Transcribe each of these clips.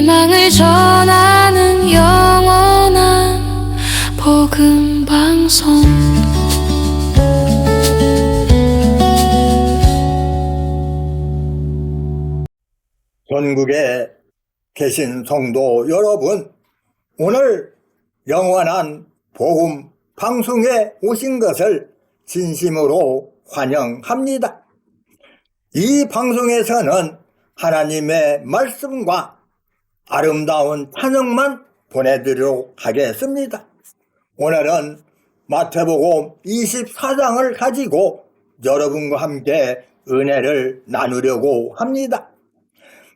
희망을 전하는 영원한 복음 방송. 전국에 계신 성도 여러분, 오늘 영원한 복음 방송에 오신 것을 진심으로 환영합니다. 이 방송에서는 하나님의 말씀과 아름다운 찬양만 보내드리도록 하겠습니다. 오늘은 마태복음 24장을 가지고 여러분과 함께 은혜를 나누려고 합니다.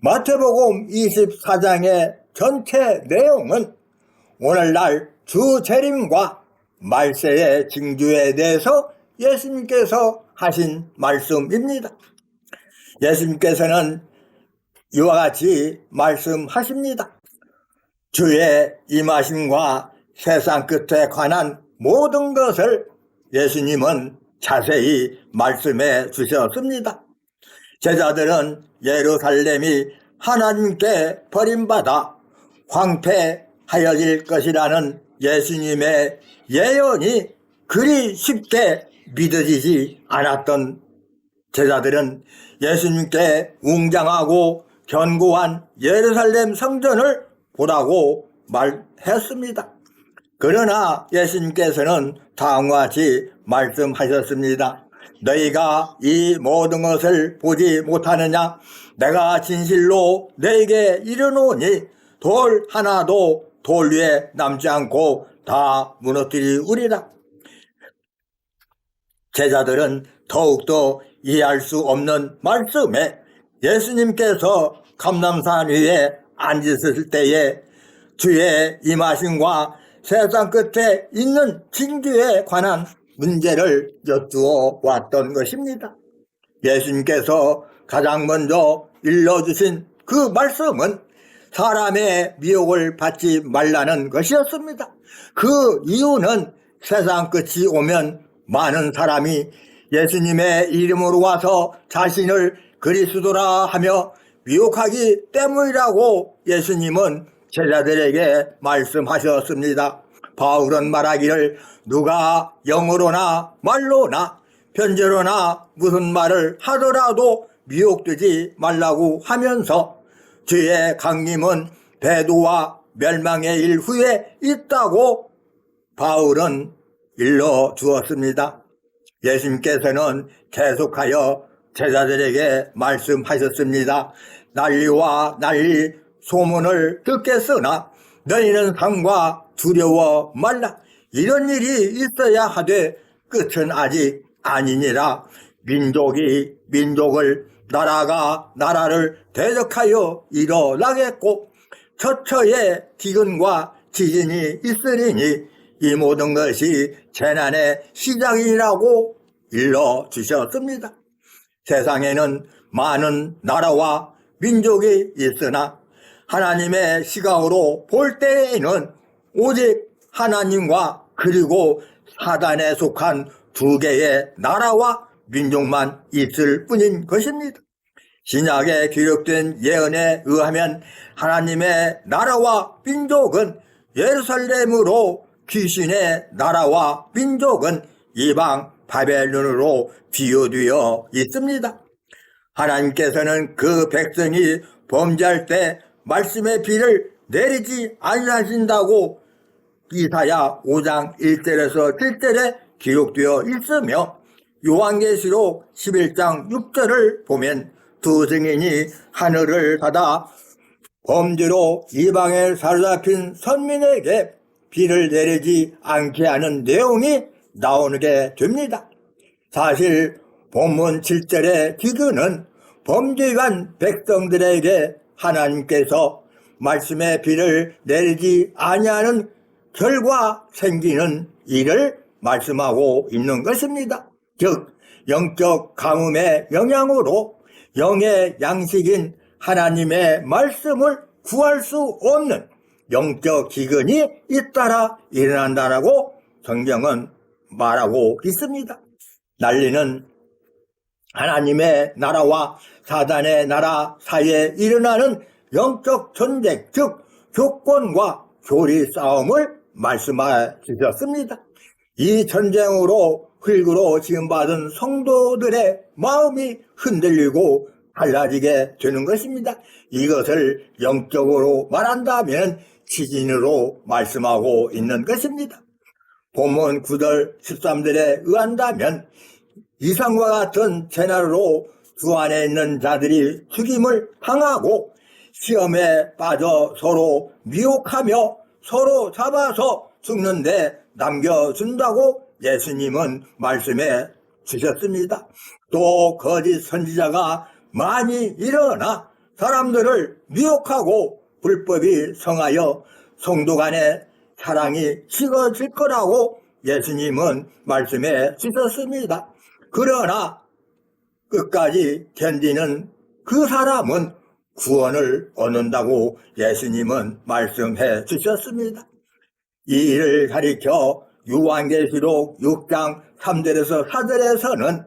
마태복음 24장의 전체 내용은 오늘날 주재림과 말세의 징조에 대해서 예수님께서 하신 말씀입니다. 예수님께서는 이와 같이 말씀하십니다. 주의 임하심과 세상 끝에 관한 모든 것을 예수님은 자세히 말씀해 주셨습니다. 제자들은 예루살렘이 하나님께 버림받아 황폐하여질 것이라는 예수님의 예언이 그리 쉽게 믿어지지 않았던 제자들은 예수님께 웅장하고 견고한 예루살렘 성전을 보라고 말했습니다. 그러나 예수님께서는 다음과 같이 말씀하셨습니다. 너희가 이 모든 것을 보지 못하느냐? 내가 진실로 너희에게 이르노니 돌 하나도 돌 위에 남지 않고 다 무너뜨리우리라. 제자들은 더욱더 이해할 수 없는 말씀에 예수님께서 감람산 위에 앉으셨을 때에 주의 임하심과 세상 끝에 있는 징조에 관한 문제를 여쭈어 왔던 것입니다. 예수님께서 가장 먼저 일러주신 그 말씀은 사람의 미혹을 받지 말라는 것이었습니다. 그 이유는 세상 끝이 오면 많은 사람이 예수님의 이름으로 와서 자신을 그리스도라 하며 미혹하기 때문이라고 예수님은 제자들에게 말씀하셨습니다. 바울은 말하기를 누가 영어로나 말로나 편지로나 무슨 말을 하더라도 미혹되지 말라고 하면서 주의 강림은 배도와 멸망의 일 후에 있다고 바울은 일러주었습니다. 예수님께서는 계속하여 제자들에게 말씀하셨습니다. 난리와 난리 소문을 듣겠으나 너희는 상과 두려워 말라. 이런 일이 있어야 하되 끝은 아직 아니니라. 민족이 민족을 나라가 나라를 대적하여 일어나겠고 처처에 기근과 지진이 있으리니 이 모든 것이 재난의 시작이라고 일러주셨습니다. 세상에는 많은 나라와 민족이 있으나 하나님의 시각으로 볼 때에는 오직 하나님과 그리고 사단에 속한 두 개의 나라와 민족만 있을 뿐인 것입니다. 신약에 기록된 예언에 의하면 하나님의 나라와 민족은 예루살렘으로, 귀신의 나라와 민족은 이방 바벨론으로 비유되어 있습니다. 하나님께서는 그 백성이 범죄할 때 말씀의 비를 내리지 아니하신다고 이사야 5장 1절에서 7절에 기록되어 있으며 요한계시록 11장 6절을 보면 두 증인이 하늘을 닫아 범죄로 이방에 사로잡힌 선민에게 비를 내리지 않게 하는 내용이 나오게 됩니다. 사실 본문 7절의 기근은 범죄한 백성들에게 하나님께서 말씀의 비를 내리지 아니하는 결과 생기는 일을 말씀하고 있는 것입니다. 즉 영적 가뭄의 영향으로 영의 양식인 하나님의 말씀을 구할 수 없는 영적 기근이 잇따라 일어난다라고 성경은 말하고 있습니다. 난리는 하나님의 나라와 사단의 나라 사이에 일어나는 영적 전쟁, 즉 교권과 교리 싸움을 말씀해 주셨습니다. 이 전쟁으로 흙으로 지음받은 성도들의 마음이 흔들리고 달라지게 되는 것입니다. 이것을 영적으로 말한다면 지진으로 말씀하고 있는 것입니다. 본문 9절 13절에 의한다면 이상과 같은 재난으로 주 안에 있는 자들이 죽임을 당하고 시험에 빠져 서로 미혹하며 서로 잡아서 죽는데 남겨준다고 예수님은 말씀해 주셨습니다. 또 거짓 선지자가 많이 일어나 사람들을 미혹하고 불법이 성하여 성도 간의 사랑이 식어질 거라고 예수님은 말씀해 주셨습니다. 그러나 끝까지 견디는 그 사람은 구원을 얻는다고 예수님은 말씀해 주셨습니다. 이 일을 가리켜 요한계시록 6장 3절에서 4절에서는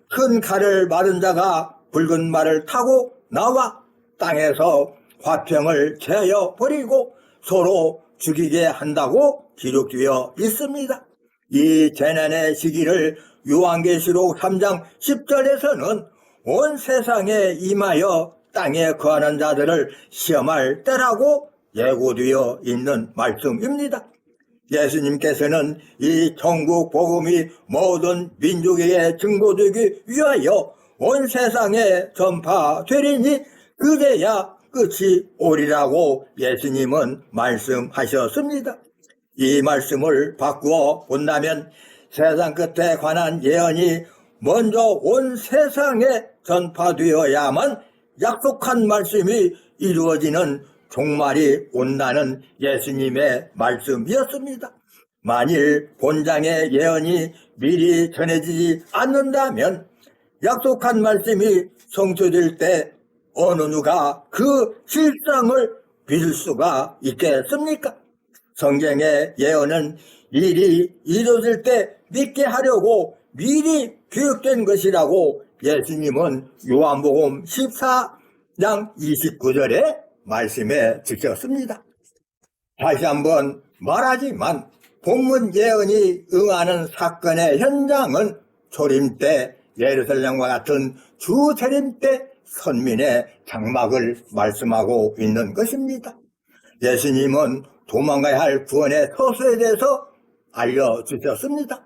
큰 칼을 맞은 자가 붉은 말을 타고 나와 땅에서 화평을 제어 버리고 서로 죽이게 한다고 기록되어 있습니다. 이 재난의 시기를 요한계시록 3장 10절에서는 온 세상에 임하여 땅에 거하는 자들을 시험할 때라고 예고되어 있는 말씀입니다. 예수님께서는 이 천국 복음이 모든 민족에게 증거되기 위하여 온 세상에 전파되리니 그제야 끝이 오리라고 예수님은 말씀하셨습니다. 이 말씀을 바꾸어 본다면 세상 끝에 관한 예언이 먼저 온 세상에 전파되어야만 약속한 말씀이 이루어지는 종말이 온다는 예수님의 말씀이었습니다. 만일 본장의 예언이 미리 전해지지 않는다면 약속한 말씀이 성취될 때 어느 누가 그 실상을 믿을 수가 있겠습니까? 성경의 예언은 일이 이루어질 때 믿게 하려고 미리 기록된 것이라고 예수님은 요한복음 14장 29절에 말씀해 주셨습니다. 다시 한번 말하지만 본문 예언이 응하는 사건의 현장은 초림 때 예루살렘과 같은 주 재림 때 선민의 장막을 말씀하고 있는 것입니다. 예수님은 도망가야 할 구원의 서서에 대해서 알려주셨습니다.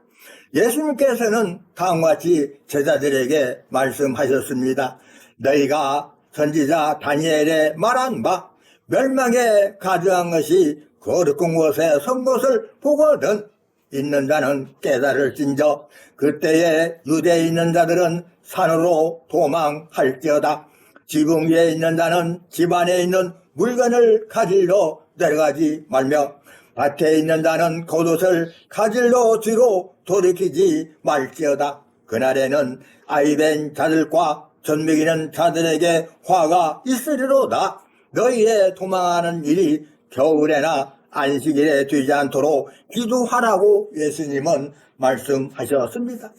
예수님께서는 다음과 같이 제자들에게 말씀하셨습니다. 너희가 선지자 다니엘의 말한 바 멸망에 가져간 것이 거룩한 곳에 선 것을 보거든 있는 자는 깨달을진저 그때에 유대에 있는 자들은 산으로 도망할지어다. 지붕 위에 있는 자는 집 안에 있는 물건을 가지러 내려가지 말며 밭에 있는 자는 겉옷을 가지러 뒤로 돌이키지 말지어다. 그날에는 아이된 자들과 젖먹이는 자들에게 화가 있으리로다. 너희의 도망하는 일이 겨울에나 안식일에 되지 않도록 기도하라고 예수님은 말씀하셨습니다.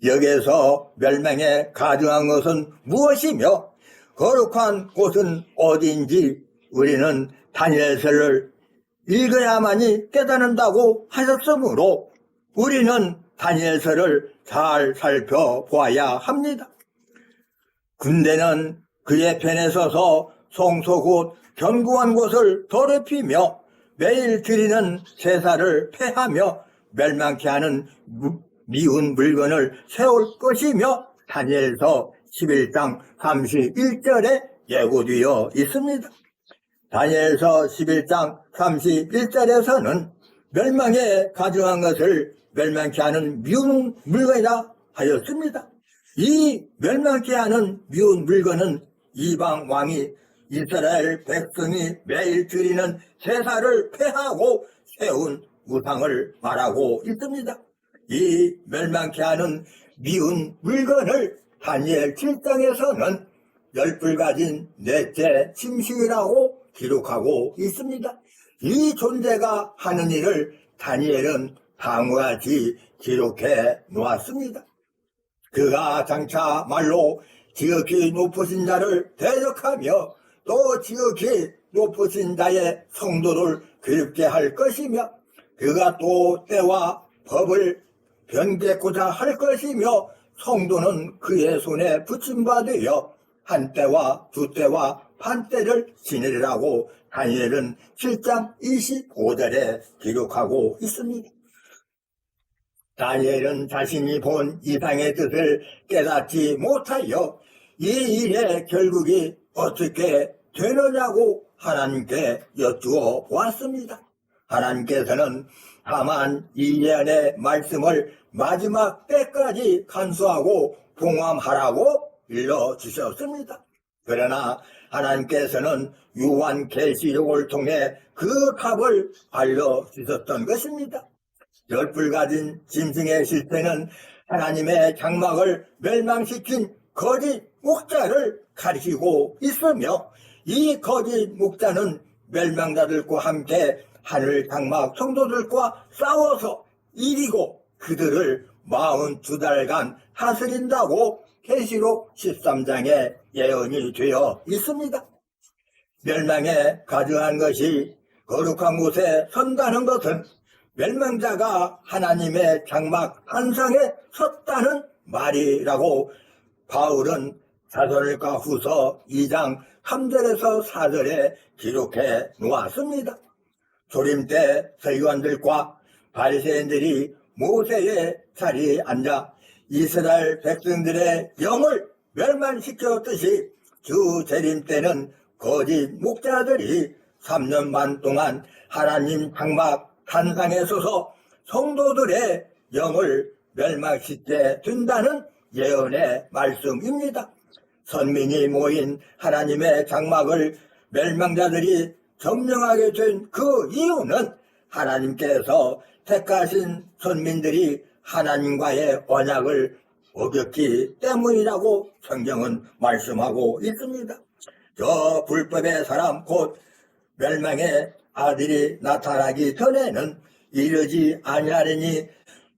여기에서 멸망에 가증한 것은 무엇이며 거룩한 곳은 어디인지 우리는 다니엘서를 읽어야만이 깨닫는다고 하셨으므로 우리는 다니엘서를 잘 살펴보아야 합니다. 군대는 그의 편에 서서 성소 곧 견고한 곳을 더럽히며 매일 드리는 제사를 폐하며 멸망케 하는 미운 물건을 세울 것이며 다니엘서 11장 31절에 예고되어 있습니다. 다니엘서 11장 31절에서는 멸망에 가증한 것을 멸망케 하는 미운 물건이라 하였습니다. 이 멸망케 하는 미운 물건은 이방 왕이 이스라엘 백성이 매일 드리는 제사를 폐하고 세운 우상을 말하고 있습니다. 이 멸망케 하는 미운 물건을 다니엘 7장에서는 10불 가진 넷째 침식이라고 기록하고 있습니다. 이 존재가 하는 일을 다니엘은 다음과 같이 기록해 놓았습니다. 그가 장차 말로 지극히 높으신 자를 대적하며 또 지극히 높으신 자의 성도를 괴롭게 할 것이며 그가 또 때와 법을 변개고자 할 것이며 성도는 그의 손에 붙임받으여 한 때와 두 때와 반 때를 지내리라고 다니엘은 7장 25절에 기록하고 있습니다. 다니엘은 자신이 본 이상의 뜻을 깨닫지 못하여 이 일의 결국이 어떻게 되느냐고 하나님께 여쭈어 보았습니다. 하나님께서는 다만 이 예언의 말씀을 마지막 때까지 간수하고 봉함하라고 일러주셨습니다. 그러나 하나님께서는 요한계시록을 통해 그 답을 알려주셨던 것입니다. 열불 가진 짐승의 실태는 하나님의 장막을 멸망시킨 거짓 목자를 가리키고 있으며 이 거짓 목자는 멸망자들과 함께 하늘 장막 성도들과 싸워서 이기고 그들을 42달간 다스린다고 계시록 13장에 예언이 되어 있습니다. 멸망에 가증한 것이 거룩한 곳에 선다는 것은 멸망자가 하나님의 장막 한상에 섰다는 말이라고 바울은 사도행전 후서 2장 3절에서 4절에 기록해 놓았습니다. 조림 때 서기관들과 바리새인들이 모세의 자리에 앉아 이스라엘 백성들의 영을 멸망시켰듯이 주 재림 때는 거짓 목자들이 3년 반 동안 하나님 장막 한상에 서서 성도들의 영을 멸망시키게 된다는 예언의 말씀입니다. 선민이 모인 하나님의 장막을 멸망자들이 점령하게 된 그 이유는 하나님께서 택하신 선민들이 하나님과의 언약을 어겼기 때문이라고 성경은 말씀하고 있습니다. 저 불법의 사람 곧 멸망의 아들이 나타나기 전에는 이르지 아니하리니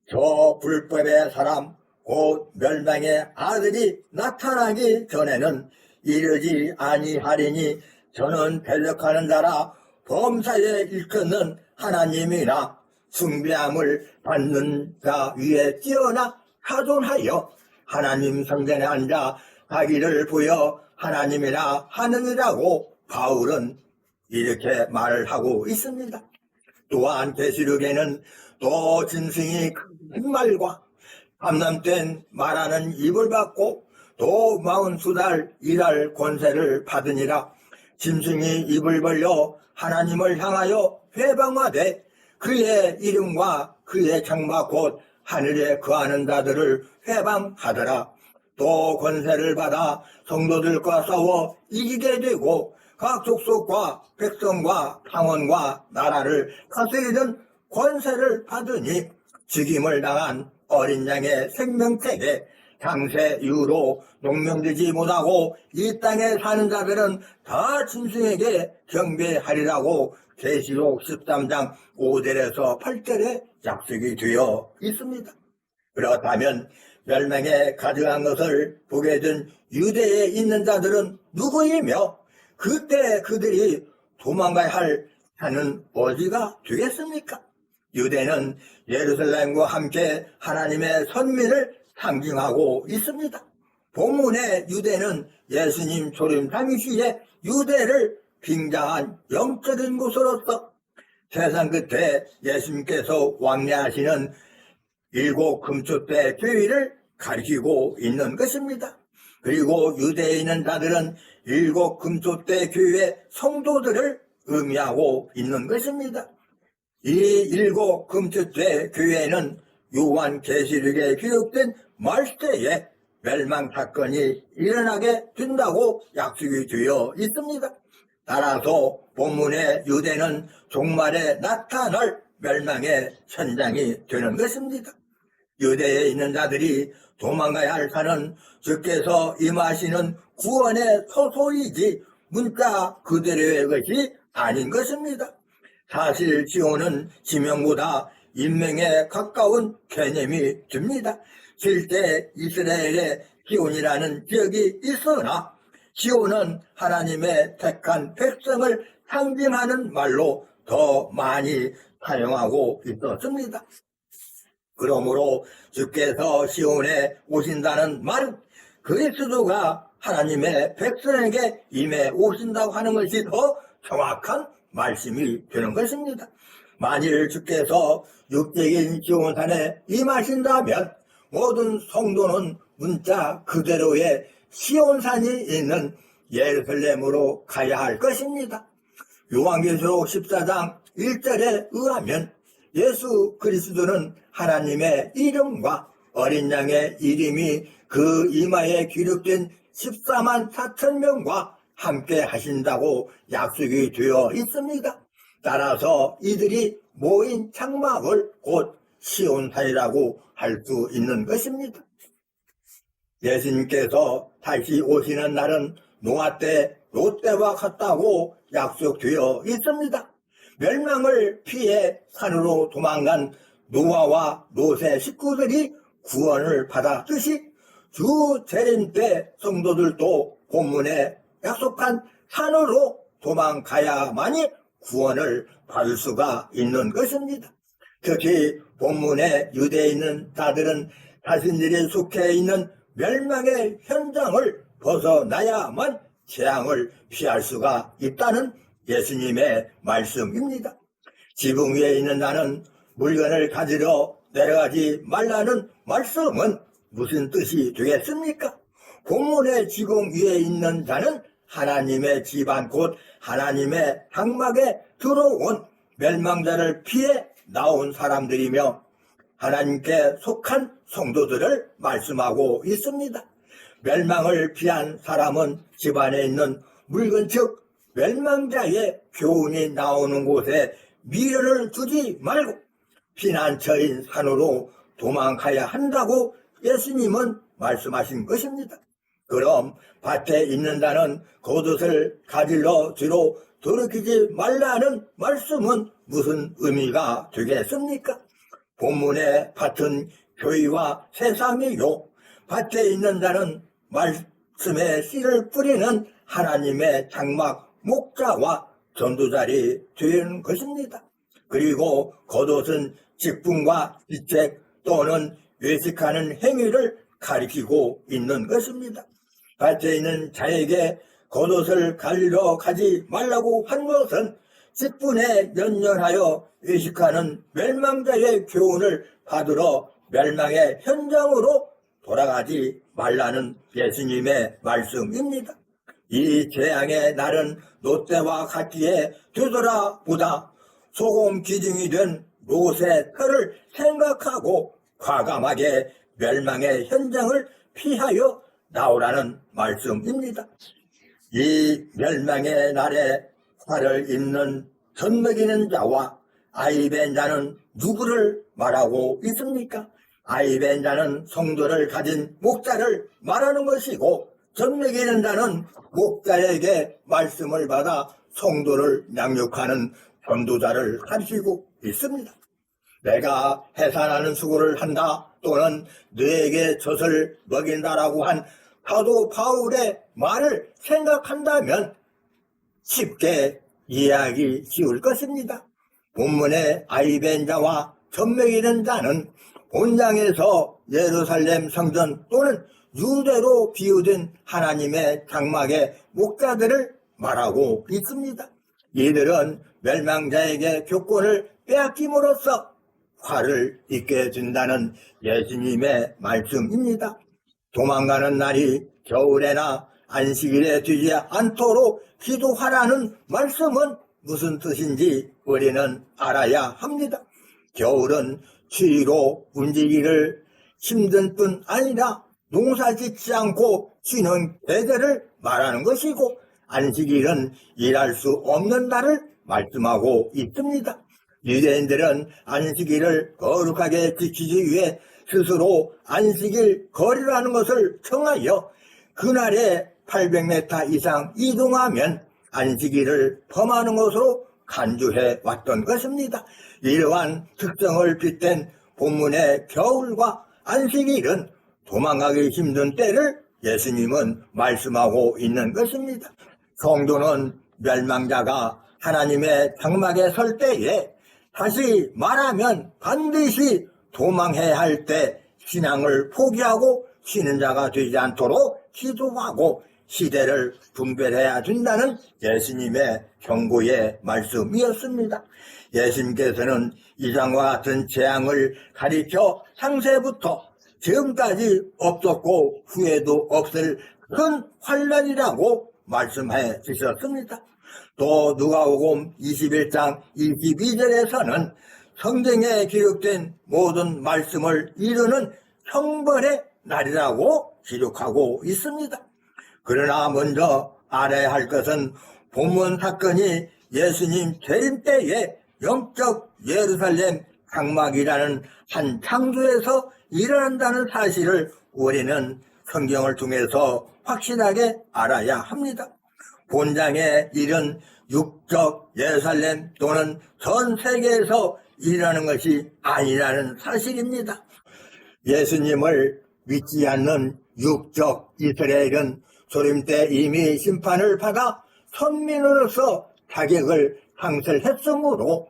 저 불법의 사람 곧 멸망의 아들이 나타나기 전에는 이르지 아니하리니 저는 대적하는 자라 범사에 일컫는 하나님이나 숭배함을 받는 자 위에 뛰어나 하존하여 하나님 성전에 앉아 자기를 보여 하나님이라 하느니라고 바울은 이렇게 말을 하고 있습니다. 또한 계시록에는 또 짐승이 큰 말과 밤낮된 말하는 입을 받고 또 42달 일할 권세를 받으니라. 짐승이 입을 벌려 하나님을 향하여 회방하되 그의 이름과 그의 장막 곧 하늘에 거하는 자들을 회방하더라. 또 권세를 받아 성도들과 싸워 이기게 되고 각 족속과 백성과 방언과 나라를 다스리는 권세를 받으니 죽임을 당한 어린 양의 생명책에 장세 이후로 농명되지 못하고 이 땅에 사는 자들은 다 짐승에게 경배하리라고 계시록 13장 5절에서 8절에 약속이 되어 있습니다. 그렇다면 멸망에 가증한 것을 보게 된 유대에 있는 자들은 누구이며 그때 그들이 도망가야 할 산은 어디가 되겠습니까? 유대는 예루살렘과 함께 하나님의 선민을 상징하고 있습니다. 본문의 유대는 예수님 조림 당시에 유대를 빙자한 영적인 곳으로서 세상 끝에 예수님께서 왕래하시는 7 금초대 교회를 가리키고 있는 것입니다. 그리고 유대에 있는 자들은 7 금초대 교회 성도들을 의미하고 있는 것입니다. 이 7 금초대 교회는 요한계시록에 기록된 말세에 멸망 사건이 일어나게 된다고 약속이 되어 있습니다. 따라서 본문의 유대는 종말에 나타날 멸망의 현장이 되는 것입니다. 유대에 있는 자들이 도망가야 할 산은 주께서 임하시는 구원의 소소이지 문자 그대로의 것이 아닌 것입니다. 사실 지온은 지명보다 인명에 가까운 개념이 됩니다. 실제 이스라엘에 기온이라는 지역이 있으나 시온은 하나님의 택한 백성을 상징하는 말로 더 많이 사용하고 있었습니다. 그러므로 주께서 시온에 오신다는 말은 그리스도가 하나님의 백성에게 임해 오신다고 하는 것이 더 정확한 말씀이 되는 것입니다. 만일 주께서 육적인 시온산에 임하신다면 모든 성도는 문자 그대로의 시온산이 있는 예루살렘으로 가야 할 것입니다. 요한계시록 14장 1절에 의하면 예수 그리스도는 하나님의 이름과 어린 양의 이름이 그 이마에 기록된 14만 4천 명과 함께 하신다고 약속이 되어 있습니다. 따라서 이들이 모인 장막을 곧 시온산이라고 할 수 있는 것입니다. 예수님께서 다시 오시는 날은 노아 때 롯 때와 같다고 약속되어 있습니다. 멸망을 피해 산으로 도망간 노아와 롯의 식구들이 구원을 받았듯이 주 재림 때 성도들도 본문에 약속한 산으로 도망가야만이 구원을 받을 수가 있는 것입니다. 특히 본문에 유대에 있는 자들은 자신들이 속해 있는 멸망의 현장을 벗어나야만 재앙을 피할 수가 있다는 예수님의 말씀입니다. 지붕 위에 있는 자는 물건을 가지러 내려가지 말라는 말씀은 무슨 뜻이 되겠습니까? 본문의 지붕 위에 있는 자는 하나님의 집안 곧 하나님의 장막에 들어온 멸망자를 피해 나온 사람들이며 하나님께 속한 성도들을 말씀하고 있습니다. 멸망을 피한 사람은 집안에 있는 물건 즉 멸망자의 교훈이 나오는 곳에 미련을 두지 말고 피난처인 산으로 도망가야 한다고 예수님은 말씀하신 것입니다. 그럼 밭에 있는 자는 겉옷을 가질러 뒤로 돌이키지 말라는 말씀은 무슨 의미가 되겠습니까? 본문의 밭은 교회와 세상이요 밭에 있는 자는 말씀의 씨를 뿌리는 하나님의 장막 목자와 전도자리 되는 것입니다. 그리고 겉옷은 직분과 직책 또는 외식하는 행위를 가리키고 있는 것입니다. 밭에 있는 자에게 겉옷을 갈리러 가지 말라고 한 것은 직분에 연연하여 외식하는 멸망자의 교훈을 받으러 멸망의 현장으로 돌아가지 말라는 예수님의 말씀입니다. 이 재앙의 날은 롯때와 같기에 되돌아보다 소금 기둥이 된 롯의 터를 생각하고 과감하게 멸망의 현장을 피하여 나오라는 말씀입니다. 이 멸망의 날에 화를 입는 젖먹이는 자와 아이벤 자는 누구를 말하고 있습니까? 아이벤 자는 성도를 가진 목자를 말하는 것이고 젖먹이는 자는 목자에게 말씀을 받아 성도를 양육하는 전도자를 가르치고 있습니다. 내가 해산하는 수고를 한다 또는 너에게 젖을 먹인다라고 한 사도 바울의 말을 생각한다면 쉽게 이해하기 쉬울 것입니다. 본문의 아이벤 자와 젖먹이는 자는 본장에서 예루살렘 성전 또는 유대로 비유된 하나님의 장막의 목자들을 말하고 있습니다. 이들은 멸망자에게 교권을 빼앗김으로써 화를 입게 된다는 예수님의 말씀입니다. 도망가는 날이 겨울에나 안식일에 되지 않도록 기도하라는 말씀은 무슨 뜻인지 우리는 알아야 합니다. 겨울은 추위로 움직이기를 힘든 뿐 아니라 농사 짓지 않고 쉬는 계절을 말하는 것이고 안식일은 일할 수 없는 날을 말씀하고 있습니다. 유대인들은 안식일을 거룩하게 지키기 위해 스스로 안식일 거리라는 것을 정하여 그날에 800m 이상 이동하면 안식일을 범하는 것으로 간주해 왔던 것입니다. 이러한 특성을 빗댄 본문의 겨울과 안식일은 도망가기 힘든 때를 예수님은 말씀하고 있는 것입니다. 성도는 멸망자가 하나님의 장막에 설 때에, 다시 말하면 반드시 도망해야 할 때 신앙을 포기하고 쉬는 자가 되지 않도록 기도하고 시대를 분별해야 된다는 예수님의 경고의 말씀이었습니다. 예수님께서는 이장과 같은 재앙을 가리켜 창세부터 지금까지 없었고 후에도 없을 큰 환란이라고 말씀해 주셨습니다. 또 누가복음 21장 22절에서는 성경에 기록된 모든 말씀을 이루는 형벌의 날이라고 기록하고 있습니다. 그러나 먼저 알아야 할 것은 본문 사건이 예수님 재림 때에 영적 예루살렘 장막이라는 한 장소에서 일어난다는 사실을 우리는 성경을 통해서 확실하게 알아야 합니다. 본장의 일은 육적 예루살렘 또는 전 세계에서 일어나는 것이 아니라는 사실입니다. 예수님을 믿지 않는 육적 이스라엘은 소림 때 이미 심판을 받아 선민으로서 자격을 상실했으므로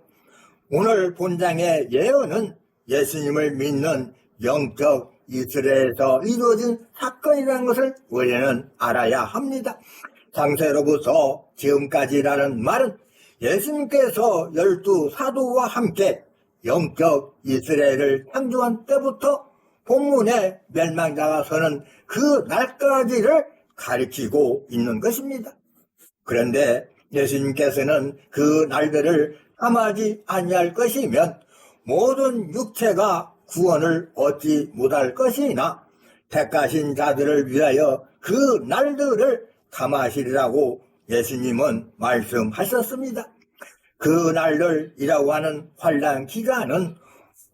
오늘 본장의 예언은 예수님을 믿는 영적 이스라엘에서 이루어진 사건이라는 것을 우리는 알아야 합니다. 창세로부터 지금까지라는 말은 예수님께서 12 사도와 함께 영적 이스라엘을 창조한 때부터 본문에 멸망자가 서는 그 날까지를 가리키고 있는 것입니다. 그런데 예수님께서는 그 날들을 참하지 아니할 것이면 모든 육체가 구원을 얻지 못할 것이나 택하신 자들을 위하여 그 날들을 참하시리라고 예수님은 말씀하셨습니다. 그 날들이라고 하는 환난 기간은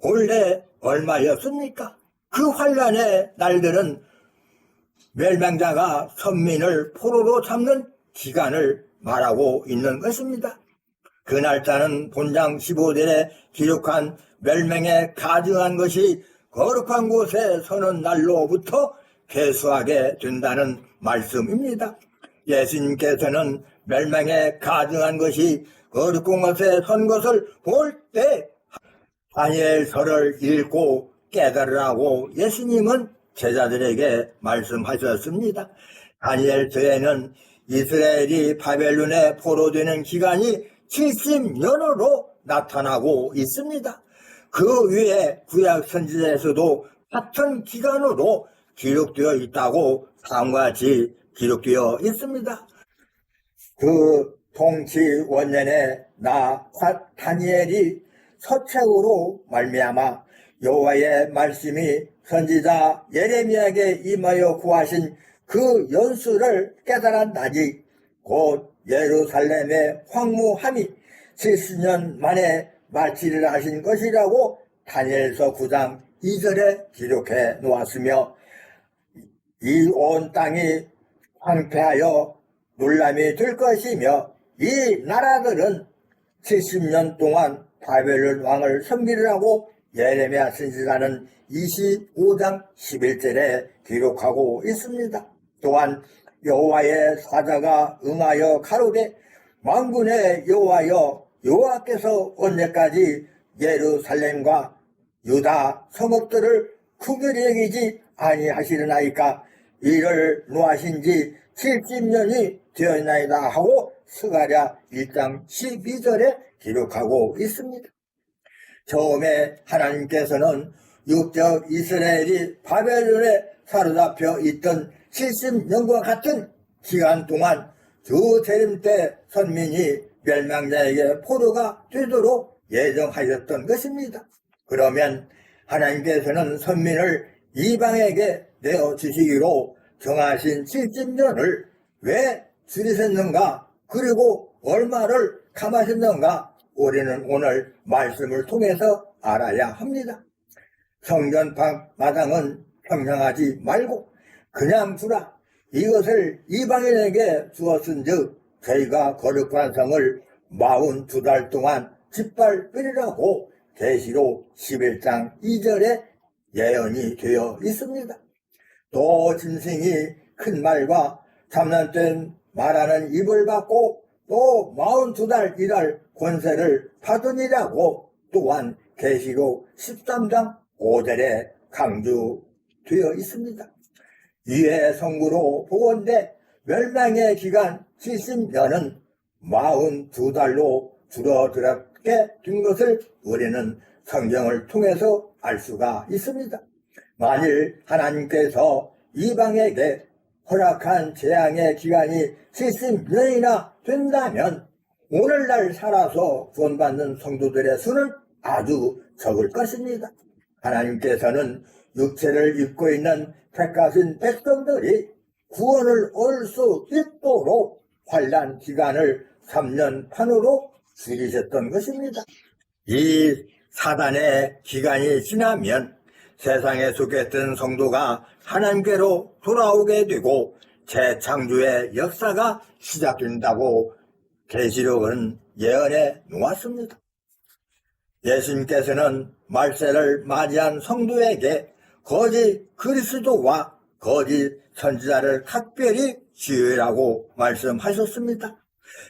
본래 얼마였습니까? 그 환난의 날들은 멸망자가 선민을 포로로 잡는 기간을 말하고 있는 것입니다. 그 날짜는 본장 15절에 기록한 멸망에 가증한 것이 거룩한 곳에 서는 날로부터 계수하게 된다는 말씀입니다. 예수님께서는 멸망에 가증한 것이 거룩한 곳에 선 것을 볼 때 다니엘서를 읽고 깨달으라고 예수님은 제자들에게 말씀하셨습니다. 다니엘서에는 이스라엘이 바벨론에 포로되는 기간이 70년으로 나타나고 있습니다. 그 위에 구약 선지자에서도 같은 기간으로 기록되어 있다고 다음과 같이 기록되어 있습니다. 그 통치 원년에 나 다니엘이 서책으로 말미암아 여호와의 말씀이 선지자 예레미야에게 임하여 구하신 그 연수를 깨달았나니 곧 예루살렘의 황무함이 70년 만에 마치리라 하신 것이라고 다니엘서 9장 2절에 기록해 놓았으며, 이 온 땅이 황폐하여 놀람이 될 것이며 이 나라들은 70년 동안 바벨론 왕을 섬기리라고 예레미야 선지자는 25장 11절에 기록하고 있습니다. 또한 여호와의 사자가 응하여 가로되 만군의 여호와여, 여호와께서 언제까지 예루살렘과 유다 성읍들을 긍휼히 여기지 아니하시려나이까? 이를 노하신 지 70년이 되었나이다 하고 스가랴 1장 12절에 기록하고 있습니다. 처음에 하나님께서는 육적 이스라엘이 바벨론에 사로잡혀 있던 70년과 같은 기간 동안 주 재림 때 선민이 멸망자에게 포로가 되도록 예정하셨던 것입니다. 그러면 하나님께서는 선민을 이방에게 내어주시기로 정하신 70년을 왜 줄이셨는가, 그리고 얼마를 감하셨는가, 우리는 오늘 말씀을 통해서 알아야 합니다. 성전방 마당은 평양하지 말고 그냥 두라. 이것을 이방인에게 주었은즉 저희가 거룩한 성을 42달 동안 짓밟으리라고 계시록 11장 2절에 예언이 되어 있습니다. 또 짐승이 큰 말과 참는 땐 말하는 입을 받고 또 42달 일할 권세를 받으니라고 또한 계시록 13장 5절에 강조되어 있습니다. 이에 성구로 보건대 멸망의 기간 70년은 42달로 줄어들게 된 것을 우리는 성경을 통해서 알 수가 있습니다. 만일 하나님께서 이방에게 허락한 재앙의 기간이 70년이나 된다면 오늘날 살아서 구원받는 성도들의 수는 아주 적을 것입니다. 하나님께서는 육체를 입고 있는 택하신 백성들이 구원을 얻을 수 있도록 환난 기간을 3년 반으로 줄이셨던 것입니다. 이 사단의 기간이 지나면 세상에 속했던 성도가 하나님께로 돌아오게 되고 재창조의 역사가 시작된다고 계시록은 예언해 놓았습니다. 예수님께서는 말세를 맞이한 성도에게 거짓 그리스도와 거짓 선지자를 각별히 지으라고 말씀하셨습니다.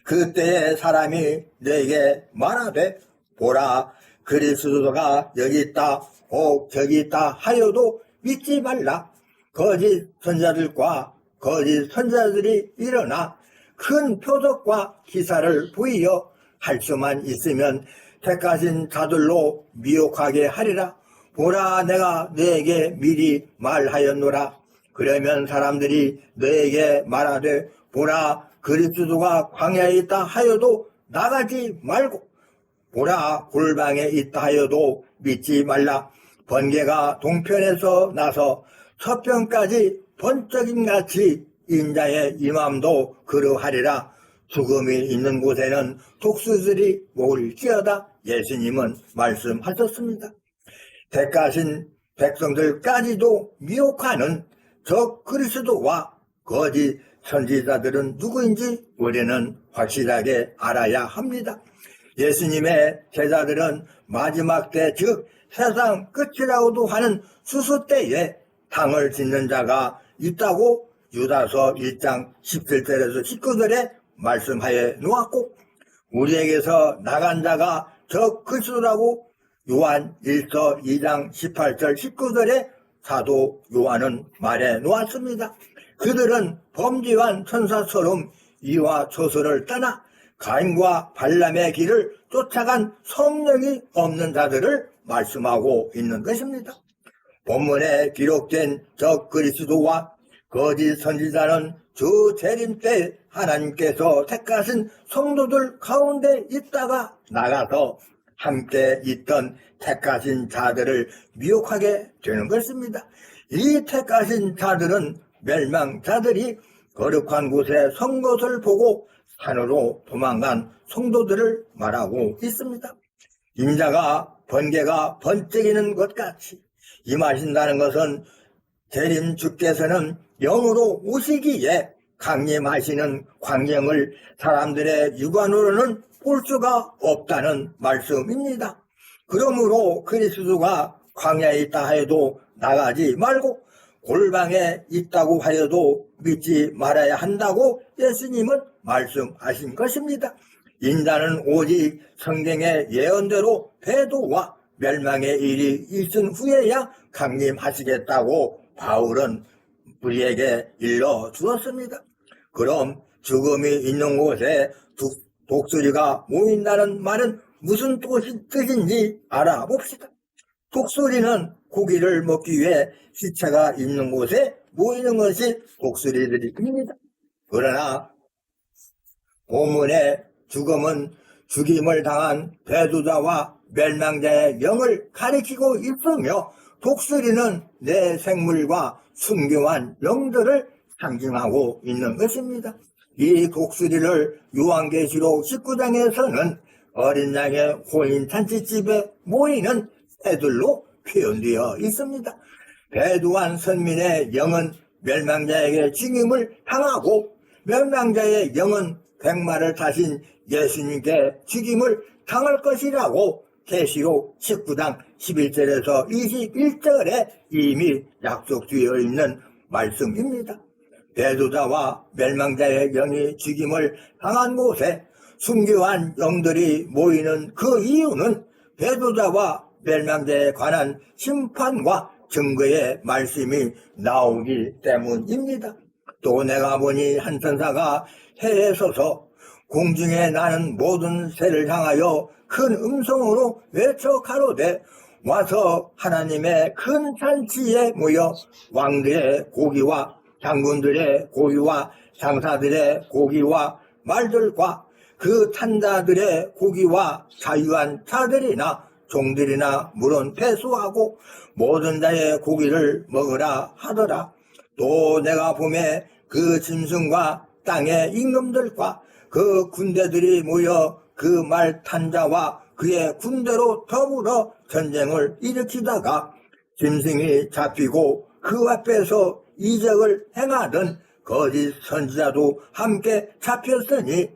그때에 사람이 내게 말하되 보라 그리스도가 여기 있다 저기 있다 하여도 믿지 말라. 거짓 선지자들과 거짓 선지자들이 일어나 큰 표적과 기사를 보이어 할 수만 있으면 택하신 자들로 미혹하게 하리라. 보라 내가 너에게 미리 말하였노라. 그러면 사람들이 너에게 말하되 보라 그리스도가 광야에 있다 하여도 나가지 말고 보라 골방에 있다 하여도 믿지 말라. 번개가 동편에서 나서 서편까지 번쩍임같이 인자의 임함도 그러하리라. 죽음이 있는 곳에는 독수들이 모을지어다. 예수님은 말씀하셨습니다. 택하신 백성들까지도 미혹하는 저 그리스도와 거짓 선지자들은 누구인지 우리는 확실하게 알아야 합니다. 예수님의 제자들은 마지막 때, 즉 세상 끝이라고도 하는 수수 때에 당을 짓는 자가 있다고 유다서 1장 17절에서 19절에 말씀하여 놓았고, 우리에게서 나간 자가 저 그리스도라고 요한 1서 2장 18절 19절에 사도 요한은 말해 놓았습니다. 그들은 범죄한 천사처럼 이와 초소를 떠나 가인과 발람의 길을 쫓아간 성령이 없는 자들을 말씀하고 있는 것입니다. 본문에 기록된 저 그리스도와 거짓 선지자는 주 재림 때 하나님께서 택하신 성도들 가운데 있다가 나가서 함께 있던 택하신 자들을 미혹하게 되는 것입니다. 이 택하신 자들은 멸망자들이 거룩한 곳에 선 것을 보고 산으로 도망간 성도들을 말하고 있습니다. 인자가 번개가 번쩍이는 것 같이 임하신다는 것은 재림 주께서는 영으로 오시기에 강림하시는 광경을 사람들의 육안으로는 볼 수가 없다는 말씀입니다. 그러므로 그리스도가 광야에 있다 하여도 나가지 말고 골방에 있다고 하여도 믿지 말아야 한다고 예수님은 말씀하신 것입니다. 인자는 오직 성경의 예언대로 배도와 멸망의 일이 있은 후에야 강림하시겠다고 바울은 우리에게 일러주었습니다. 그럼 죽음이 있는 곳에 독수리가 모인다는 말은 무슨 뜻인지 알아봅시다. 독수리는 고기를 먹기 위해 시체가 있는 곳에 모이는 것이 독수리들입니다. 그러나 본문의 죽음은 죽임을 당한 배두자와 멸망자의 영을 가리키고 있으며 독수리는 내 생물과 순교한 영들을 상징하고 있는 것입니다. 이 독수리를 요한계시록 19장에서는 어린 양의 혼인잔치집에 모이는 새들로 표현되어 있습니다. 배두한 선민의 영은 멸망자에게 죽임을 당하고 멸망자의 영은 백마를 타신 예수님께 죽임을 당할 것이라고 계시록 19장 11절에서 21절에 이미 약속되어 있는 말씀입니다. 배도자와 멸망자의 영이 죽임을 당한 곳에 순교한 영들이 모이는 그 이유는 배도자와 멸망자에 관한 심판과 증거의 말씀이 나오기 때문입니다. 또 내가 보니 한 천사가 해에 서서 공중에 나는 모든 새를 향하여 큰 음성으로 외쳐 가로되 와서 하나님의 큰 잔치에 모여 왕들의 고기와 장군들의 고기와 장사들의 고기와 말들과 그 탄자들의 고기와 자유한 자들이나 종들이나 물은 패수하고 모든 자의 고기를 먹으라 하더라. 또 내가 봄에 그 짐승과 땅의 임금들과 그 군대들이 모여 그 말 탄자와 그의 군대로 더불어 전쟁을 일으키다가 짐승이 잡히고 그 앞에서 이적을 행하던 거짓 선지자도 함께 잡혔으니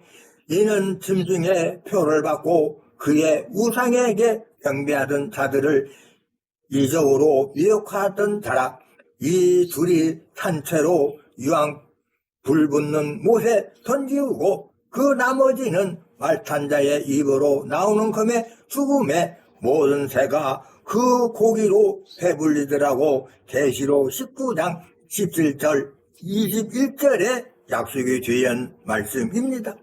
이는 짐승의 표를 받고 그의 우상에게 경배하던 자들을 이적으로 미혹하던 자라. 이 둘이 산채로 유황 불 붙는 못에 던지우고 그 나머지는 말탄자의 입으로 나오는 검의 죽음에 모든 새가 그 고기로 배불리더라고. 계시록 19장 17절 21절에 약속이 되은 말씀입니다.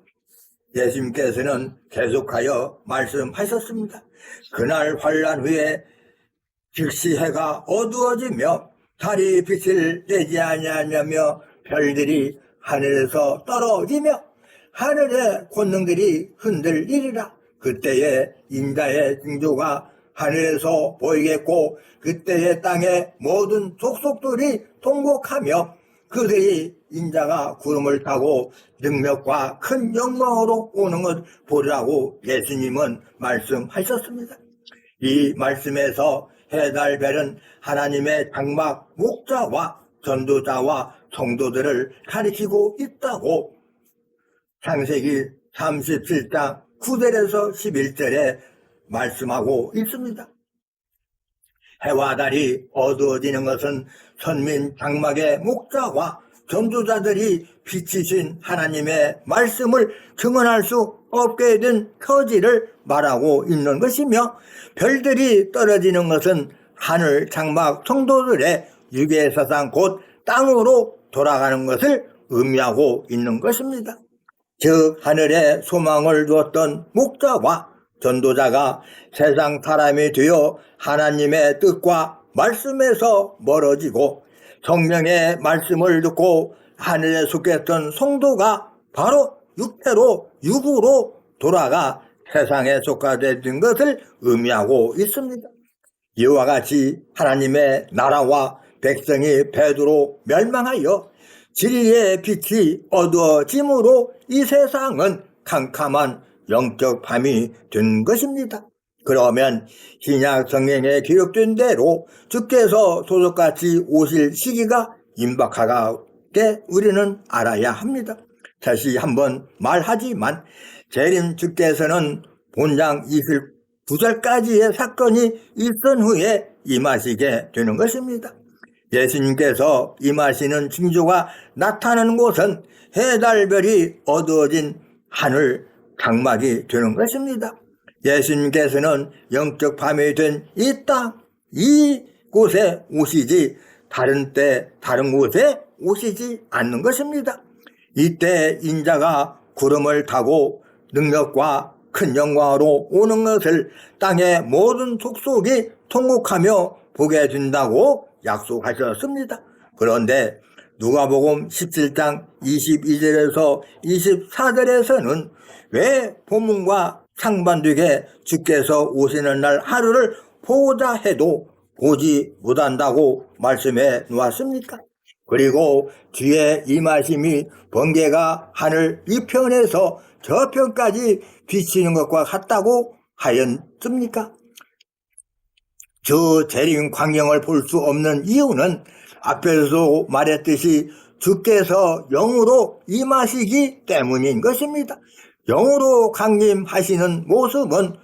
예수님께서는 계속하여 말씀하셨습니다. 그날 환란 후에 즉시 해가 어두워지며 달이 빛을 내지 아니하며 별들이 하늘에서 떨어지며 하늘의 권능들이 흔들리리라. 그때에 인자의 징조가 하늘에서 보이겠고 그때에 땅의 모든 족속들이 통곡하며 그들이 인자가 구름을 타고 능력과 큰 영광으로 오는 것 보리라고 예수님은 말씀하셨습니다. 이 말씀에서 해달별은 하나님의 장막 목자와 전도자와 성도들을 가리키고 있다고 창세기 37장 9절에서 11절에 말씀하고 있습니다. 해와 달이 어두워지는 것은 선민 장막의 목자와 전도자들이 빛이신 하나님의 말씀을 증언할 수 없게 된 처지를 말하고 있는 것이며, 별들이 떨어지는 것은 하늘 장막 성도들의 유괴사상 곧 땅으로 돌아가는 것을 의미하고 있는 것입니다. 즉 하늘에 소망을 두었던 목자와 전도자가 세상 사람이 되어 하나님의 뜻과 말씀에서 멀어지고 성령의 말씀을 듣고 하늘에 속했던 성도가 바로 육으로 돌아가 세상에 속하게 된 것을 의미하고 있습니다. 이와 같이 하나님의 나라와 백성이 배도로 멸망하여 진리의 빛이 어두워짐으로 이 세상은 캄캄한 영적 밤이 된 것입니다. 그러면 신약 성경에 기록된 대로 주께서 소속같이 오실 시기가 임박하게 우리는 알아야 합니다. 다시 한번 말하지만 재림 주께서는 본장 29절까지의 사건이 있은 후에 임하시게 되는 것입니다. 예수님께서 임하시는 징조가 나타나는 곳은 해달별이 어두워진 하늘 장막이 되는 것입니다. 예수님께서는 영적 밤이 된 이 땅, 이곳에 오시지 다른 곳에 오시지 않는 것입니다. 이때 인자가 구름을 타고 능력과 큰 영광으로 오는 것을 땅의 모든 족속이 통곡하며 보게 된다고 약속하셨습니다. 그런데 누가복음 17장 22절에서 24절에서는 왜 본문과 상반되게 주께서 오시는 날 하루를 보고자 해도 보지 못한다고 말씀해 놓았습니까? 그리고 뒤에 임하심이 번개가 하늘 이편에서 저편까지 비치는 것과 같다고 하였습니까? 저 재림 광경을 볼 수 없는 이유는 앞에서 말했듯이 주께서 영으로 임하시기 때문인 것입니다. 영으로 강림하시는 모습은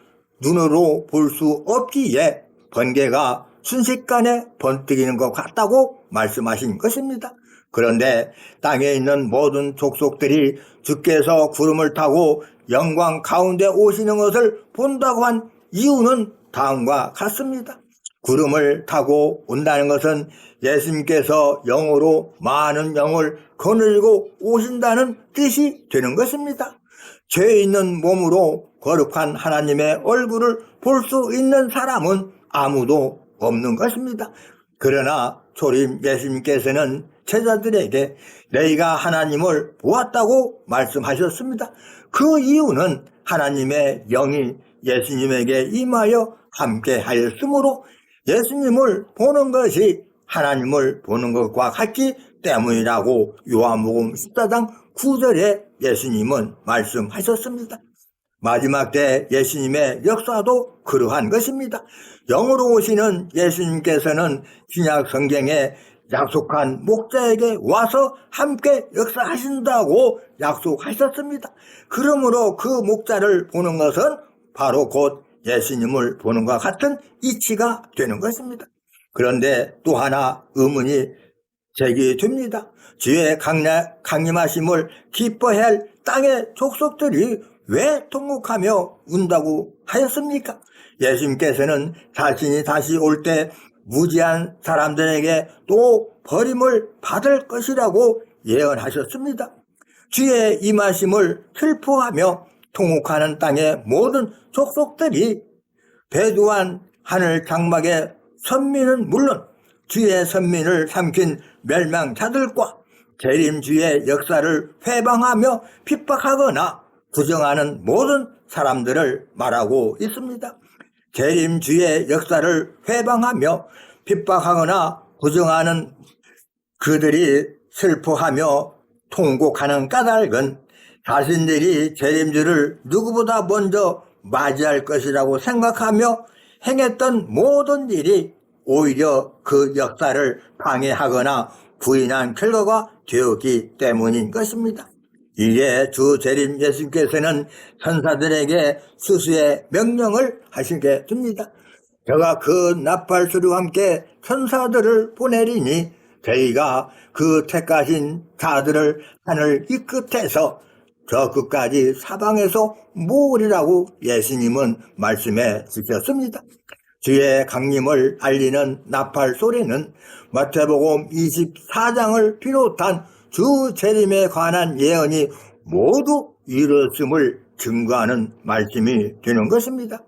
눈으로 볼 수 없기에 번개가 순식간에 번뜩이는 것 같다고 말씀하신 것입니다. 그런데 땅에 있는 모든 족속들이 주께서 구름을 타고 영광 가운데 오시는 것을 본다고 한 이유는 다음과 같습니다. 구름을 타고 온다는 것은 예수님께서 영으로 많은 영을 거느리고 오신다는 뜻이 되는 것입니다. 죄 있는 몸으로 거룩한 하나님의 얼굴을 볼 수 있는 사람은 아무도 없는 것입니다. 그러나 초림 예수님께서는 제자들에게 너희가 하나님을 보았다고 말씀하셨습니다. 그 이유는 하나님의 영이 예수님에게 임하여 함께 하였으므로 예수님을 보는 것이 하나님을 보는 것과 같기 때문이라고 요한복음 14장 9절에 예수님은 말씀하셨습니다. 마지막 때 예수님의 역사도 그러한 것입니다. 영으로 오시는 예수님께서는 신약 성경에 약속한 목자에게 와서 함께 역사하신다고 약속하셨습니다. 그러므로 그 목자를 보는 것은 바로 곧 예수님을 보는 것과 같은 이치가 되는 것입니다. 그런데 또 하나 의문이 제기됩니다. 주의 강림하심을 기뻐해야 할 땅의 족속들이 왜 통곡하며 운다고 하였습니까? 예수님께서는 자신이 다시 올 때 무지한 사람들에게 또 버림을 받을 것이라고 예언하셨습니다. 주의 임하심을 슬퍼하며 통곡하는 땅의 모든 족속들이 배두한 하늘 장막의 선민은 물론 주의 선민을 삼킨 멸망자들과 재림주의 역사를 회방하며 핍박하거나 부정하는 모든 사람들을 말하고 있습니다. 재림주의 역사를 회방하며 핍박하거나 부정하는 그들이 슬퍼하며 통곡하는 까닭은 자신들이 재림주를 누구보다 먼저 맞이할 것이라고 생각하며 행했던 모든 일이 오히려 그 역사를 방해하거나 부인한 결과가 되었기 때문인 것입니다. 이에 주 재림 예수님께서는 천사들에게 수수의 명령을 하시게 됩니다. 저가 그 나팔소리와 함께 천사들을 보내리니 저희가 그 택하신 자들을 하늘 이 끝에서 저 끝까지 사방에서 모으리라고 예수님은 말씀해 주셨습니다. 주의 강림을 알리는 나팔 소리는 마태복음 24장을 비롯한 주 재림에 관한 예언이 모두 이루어짐을 증거하는 말씀이 되는 것입니다.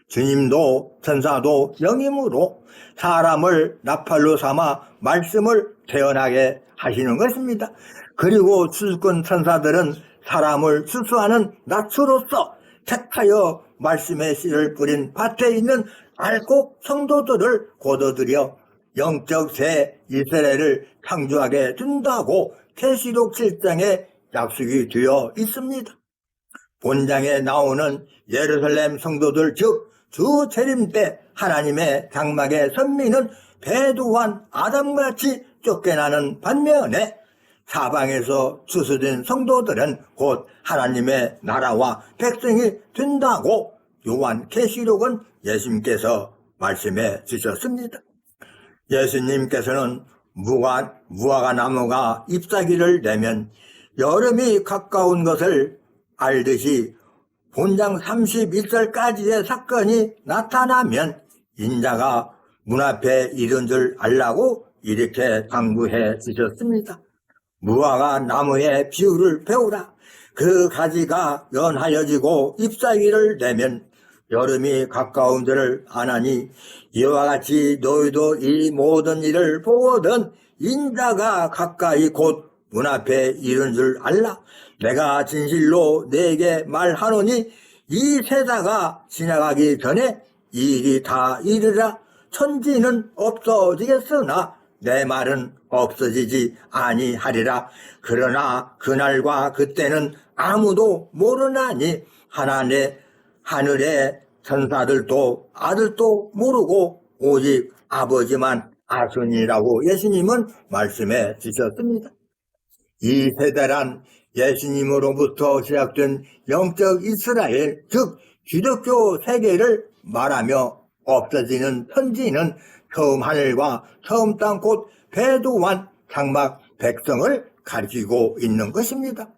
주님도 천사도 영임으로 사람을 나팔로 삼아 말씀을 태어나게 하시는 것입니다. 그리고 수수권 천사들은 사람을 수수하는 낯으로서 택하여 말씀의 씨를 뿌린 밭에 있는 알곡 성도들을 거둬들여 영적 새 이스라엘을 창조하게 된다고 계시록 7장에 약속이 되어 있습니다. 본장에 나오는 예루살렘 성도들 즉 주 재림 때 하나님의 장막의 선민은 배도한 아담같이 쫓겨나는 반면에 사방에서 추수된 성도들은 곧 하나님의 나라와 백성이 된다고 요한 계시록은 예수님께서 말씀해 주셨습니다. 예수님께서는 무화과 나무가 잎사귀를 내면 여름이 가까운 것을 알듯이 본장 31절까지의 사건이 나타나면 인자가 문 앞에 이른 줄 알라고 이렇게 당부해 주셨습니다. 무화과 나무의 비유를 배우라. 그 가지가 연하여지고 잎사귀를 내면 여름이 가까운 줄을 아나니 이와 같이 너희도 이 모든 일을 보거든 인자가 가까이 곧 문 앞에 이른 줄 알라. 내가 진실로 네게 말하노니 이 세대가 지나가기 전에 이 일이 다 이르라. 천지는 없어지겠으나 내 말은 없어지지 아니하리라. 그러나 그날과 그때는 아무도 모르나니 하늘의 천사들도 아들도 모르고 오직 아버지만 아시니라고 예수님은 말씀해 주셨습니다. 이 세대란 예수님으로부터 시작된 영적 이스라엘 즉 기독교 세계를 말하며 없어지는 천지는 처음 하늘과 처음 땅 곧 배도한 장막 백성을 가리키고 있는 것입니다.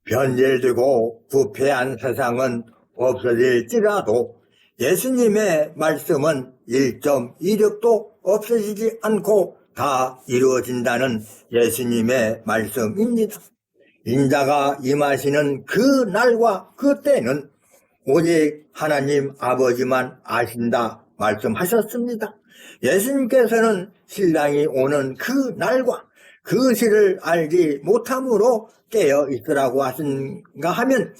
변질되고 부패한 세상은 없어질지라도 예수님의 말씀은 1.1획도 없어지지 않고 다 이루어진다는 예수님의 말씀입니다. 인자가 임하시는 그 날과 그 때는 오직 하나님 아버지만 아신다 말씀하셨습니다. 예수님께서는 신랑이 오는 그 날과 그 시를 알지 못함으로 깨어 있으라고 하신가 하면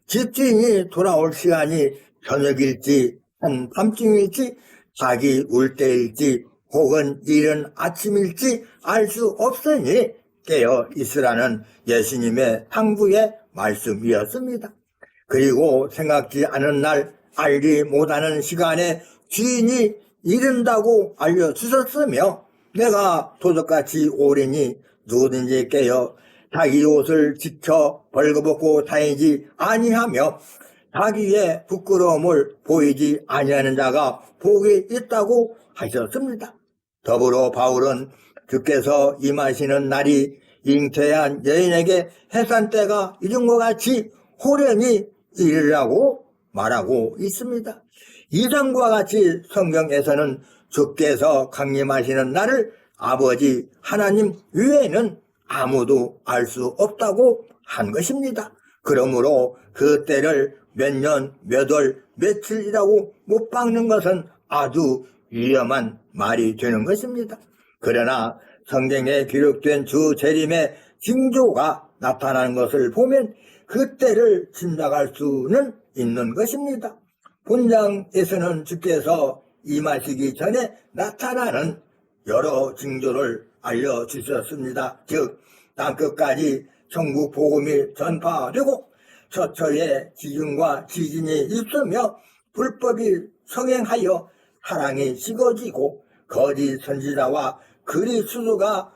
집주인이 돌아올 시간이 저녁일지 한밤중일지 자기 울 때일지 혹은 이른 아침일지 알 수 없으니 깨어 있으라는 예수님의 당부의 말씀이었습니다. 그리고 생각지 않은 날 알지 못하는 시간에 주인이 이른다고 알려주셨으며 내가 도적같이 오리니 누구든지 깨어 자기 옷을 지켜 벌거벗고 다니지 아니하며 자기의 부끄러움을 보이지 아니하는 자가 복이 있다고 하셨습니다. 더불어 바울은 주께서 임하시는 날이 잉태한 여인에게 해산 때가 이른 것 같이 호련히 이르라고 말하고 있습니다. 이상과 같이 성경에서는 주께서 강림하시는 날을 아버지 하나님 외에는 아무도 알 수 없다고 한 것입니다. 그러므로 그 때를 몇 년, 몇 월, 며칠이라고 못 박는 것은 아주 위험한 말이 되는 것입니다. 그러나 성경에 기록된 주 재림의 징조가 나타나는 것을 보면 그 때를 짐작할 수는 있는 것입니다. 본장에서는 주께서 임하시기 전에 나타나는 여러 징조를 알려주셨습니다. 즉 땅끝까지 천국 복음이 전파되고 처처에 지중과 지진이 있으며 불법이 성행하여 사랑이 식어지고 거짓 선지자와 그리스도가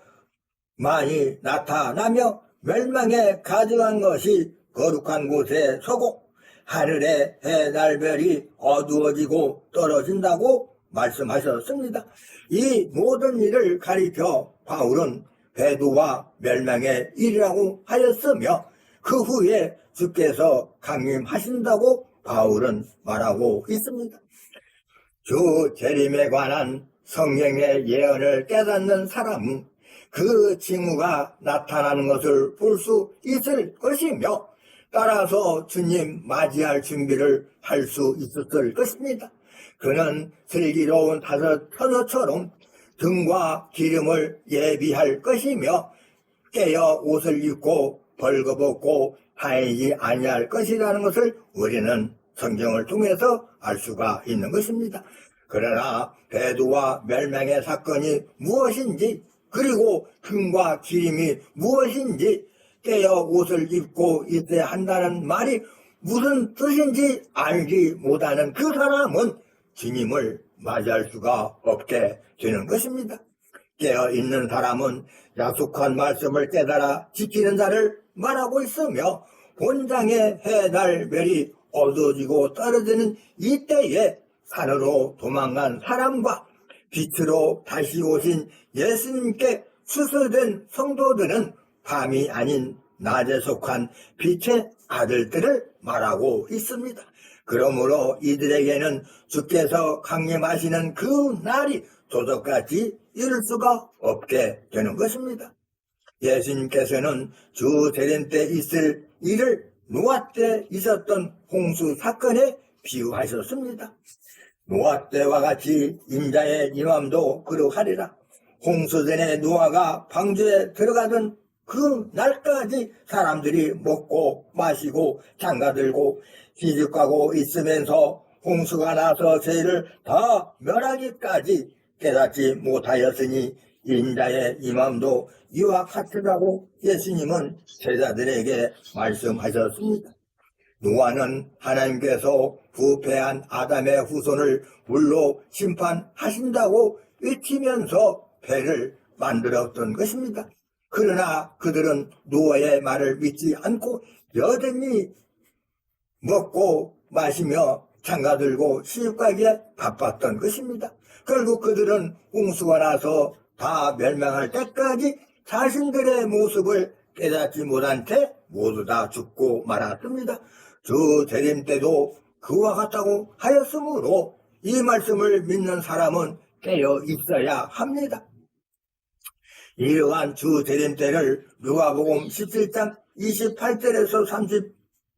많이 나타나며 멸망에 가증한 것이 거룩한 곳에 서고 하늘의 해달별이 어두워지고 떨어진다고 말씀하셨습니다. 이 모든 일을 가리켜 바울은 배도와 멸망의 일이라고 하였으며 그 후에 주께서 강림하신다고 바울은 말하고 있습니다. 주 재림에 관한 성경의 예언을 깨닫는 사람은 그 징후가 나타나는 것을 볼 수 있을 것이며 따라서 주님 맞이할 준비를 할 수 있었을 것입니다. 그는 슬기로운 다섯 처녀처럼 등과 기름을 예비할 것이며 깨어 옷을 입고 벌거벗고 다니지 아니할 것이라는 것을 우리는 성경을 통해서 알 수가 있는 것입니다. 그러나 배도와 멸망의 사건이 무엇인지 그리고 등과 기름이 무엇인지 깨어 옷을 입고 있어야 한다는 말이 무슨 뜻인지 알지 못하는 그 사람은 주님을 맞이할 수가 없게 되는 것입니다. 깨어있는 사람은 약속한 말씀을 깨달아 지키는 자를 말하고 있으며 본장의 해달별이 어두워지고 떨어지는 이때에 산으로 도망간 사람과 빛으로 다시 오신 예수님께 수술된 성도들은 밤이 아닌 낮에 속한 빛의 아들들을 말하고 있습니다. 그러므로 이들에게는 주께서 강림하시는 그 날이 도적같이 이룰 수가 없게 되는 것입니다. 예수님께서는 주 재림 때 있을 일을 노아 때 있었던 홍수 사건에 비유하셨습니다. 노아 때와 같이 인자의 임함도 그러하리라. 홍수 전에 노아가 방주에 들어가던 그 날까지 사람들이 먹고 마시고 장가들고 시집가고 있으면서 홍수가 나서 죄를 다 멸하기까지 깨닫지 못하였으니 인자의 임함도 이와 같으라고 예수님은 제자들에게 말씀하셨습니다. 노아는 하나님께서 부패한 아담의 후손을 물로 심판하신다고 외치면서 배를 만들었던 것입니다. 그러나 그들은 노아의 말을 믿지 않고 여전히 먹고 마시며 장가들고 시집가기에 바빴던 것입니다. 결국 그들은 홍수가 나서 다 멸망할 때까지 자신들의 모습을 깨닫지 못한 채 모두 다 죽고 말았습니다. 주 재림 때도 그와 같다고 하였으므로 이 말씀을 믿는 사람은 깨어 있어야 합니다. 이러한 주 재림 때를 누가복음 17장 28절에서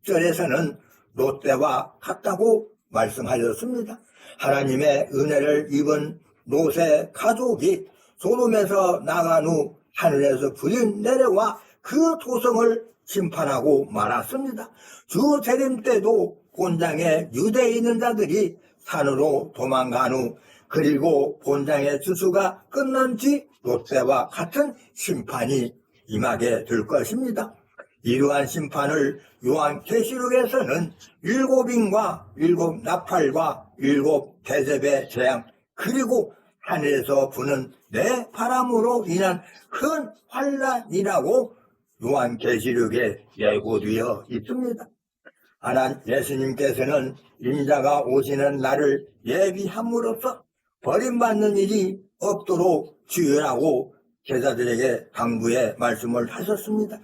30절에서는 롯때와 같다고 말씀하셨습니다. 하나님의 은혜를 입은 롯의 가족이 소돔에서 나간 후 하늘에서 불이 내려와 그 도성을 심판하고 말았습니다. 주 재림 때도 본장에 유대에 있는 자들이 산으로 도망간 후 그리고 본장의 추수가 끝난 뒤 롯때와 같은 심판이 임하게 될 것입니다. 이러한 심판을 요한계시록에서는 7인과 7나팔과 7대접의 재앙 그리고 하늘에서 부는 내 바람으로 인한 큰 환란이라고 요한계시록에 예고되어 있습니다. 하나님 예수님께서는 인자가 오시는 날을 예비함으로써 버림받는 일이 없도록 주의하고 제자들에게 당부의 말씀을 하셨습니다.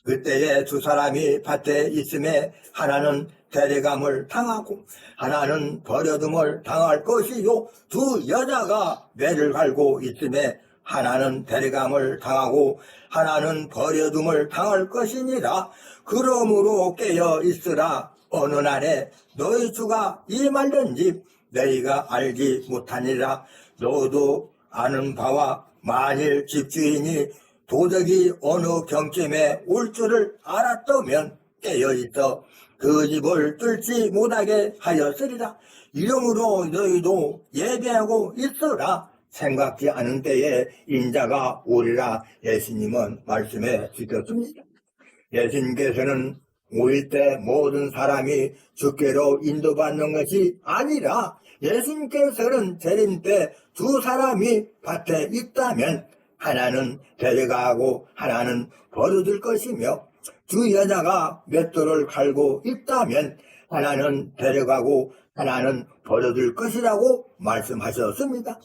그때에 두 사람이 밭에 있음에 하나는 데려감을 당하고 하나는 버려둠을 당할 것이요 두 여자가 매를 갈고 있음에 하나는 데려감을 당하고 하나는 버려둠을 당할 것이니라. 그러므로 깨어 있으라. 어느 날에 너희 주가 이 말든지 너희가 알지 못하니라. 너도 아는 바와 만일 집주인이 도적이 어느 경쯤에 올 줄을 알았다면 깨어있어 그 집을 뚫지 못하게 하였으리라. 이러므로 너희도 예배하고 있으라. 생각지 않은 때에 인자가 오리라. 예수님은 말씀해 주셨습니다. 예수님께서는 오일 때 모든 사람이 주께로 인도받는 것이 아니라 예수님께서는 재림 때 두 사람이 밭에 있다면 하나는 데려가고 하나는 버려둘 것이며 두 여자가 맷돌을 갈고 있다면 하나는 데려가고 하나는 버려둘 것이라고 말씀하셨습니다.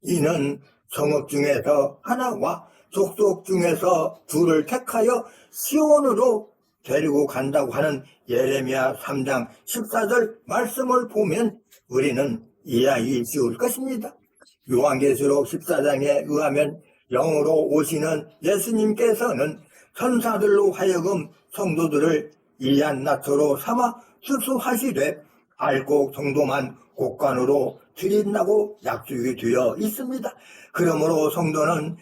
이는 성읍 중에서 하나와 족속 중에서 둘을 택하여 시온으로 데리고 간다고 하는 예레미야 3장 14절 말씀을 보면 우리는 이해하기 쉬울 것입니다. 요한계시록 14장에 의하면 영으로 오시는 예수님께서는 천사들로 하여금 성도들을 이한 나처로 삼아 수수하시되 알곡 정도만 곡간으로 드린다고 약속이 되어 있습니다. 그러므로 성도는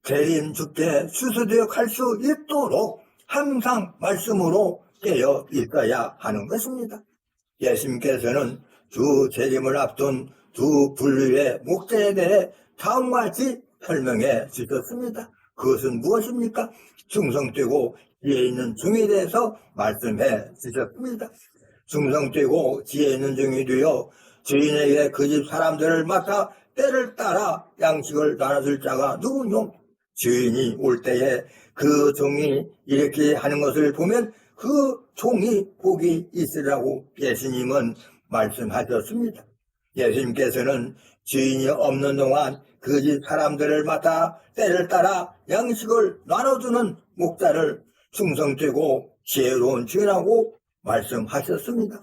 재림 주께 수수되어 갈 수 있도록 항상 말씀으로 깨어 있어야 하는 것입니다. 예수님께서는 주 재림을 앞둔 두 분류의 목자에 대해 다음과 같이 설명해 주셨습니다. 그것은 무엇입니까? 충성되고 지혜 있는 종에 대해서 말씀해 주셨습니다. 충성되고 지혜 있는 종이 되어 주인에게 그 집 사람들을 맡아 때를 따라 양식을 나눠줄 자가 누구뇨? 주인이 올 때에 그 종이 이렇게 하는 것을 보면 그 종이 복이 있으라고 예수님은 말씀하셨습니다. 예수님께서는 주인이 없는 동안 그 집 사람들을 맡아 때를 따라 양식을 나눠주는 목자를 충성되고 지혜로운 주인하고 말씀하셨습니다.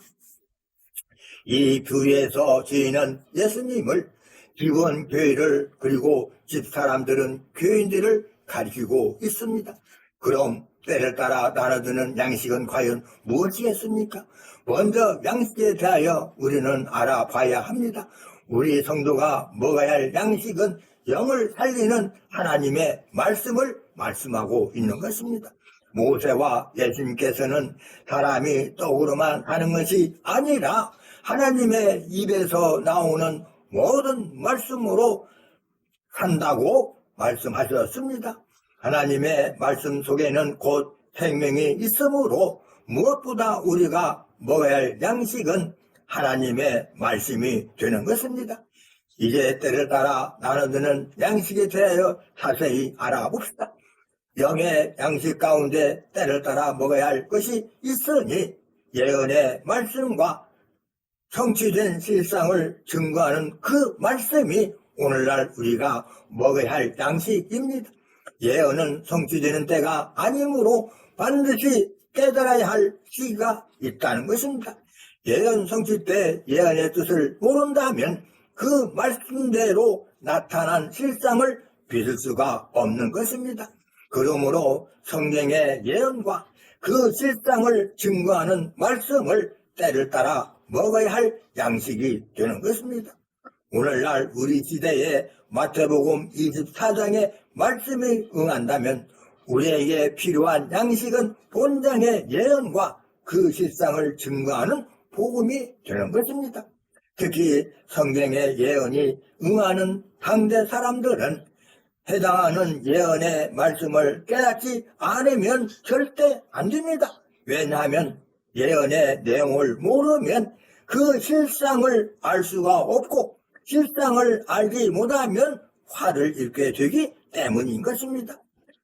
이 교회에서 주인은 예수님을, 기본 교회를, 그리고 집 사람들은 교인들을 가리키고 있습니다. 그럼 때를 따라 나눠주는 양식은 과연 무엇이겠습니까? 먼저 양식에 대하여 우리는 알아봐야 합니다. 우리 성도가 먹어야 할 양식은 영을 살리는 하나님의 말씀을 말씀하고 있는 것입니다. 모세와 예수님께서는 사람이 떡으로만 하는 것이 아니라 하나님의 입에서 나오는 모든 말씀으로 산다고 말씀하셨습니다. 하나님의 말씀 속에는 곧 생명이 있으므로 무엇보다 우리가 먹어야 할 양식은 하나님의 말씀이 되는 것입니다. 이제 때를 따라 나눠드는 양식에 대하여 자세히 알아봅시다. 영의 양식 가운데 때를 따라 먹어야 할 것이 있으니 예언의 말씀과 성취된 실상을 증거하는 그 말씀이 오늘날 우리가 먹어야 할 양식입니다. 예언은 성취되는 때가 아니므로 반드시 깨달아야 할 시기가 있다는 것입니다. 예언 성취 때 예언의 뜻을 모른다면 그 말씀대로 나타난 실상을 빚을 수가 없는 것입니다. 그러므로 성경의 예언과 그 실상을 증거하는 말씀을 때를 따라 먹어야 할 양식이 되는 것입니다. 오늘날 우리 시대에 마태복음 24장의 말씀이 응한다면 우리에게 필요한 양식은 본장의 예언과 그 실상을 증거하는 복음이 되는 것입니다. 특히 성경의 예언이 응하는 당대 사람들은 해당하는 예언의 말씀을 깨닫지 않으면 절대 안 됩니다. 왜냐하면 예언의 내용을 모르면 그 실상을 알 수가 없고 실상을 알지 못하면 화를 입게 되기 때문인 것입니다.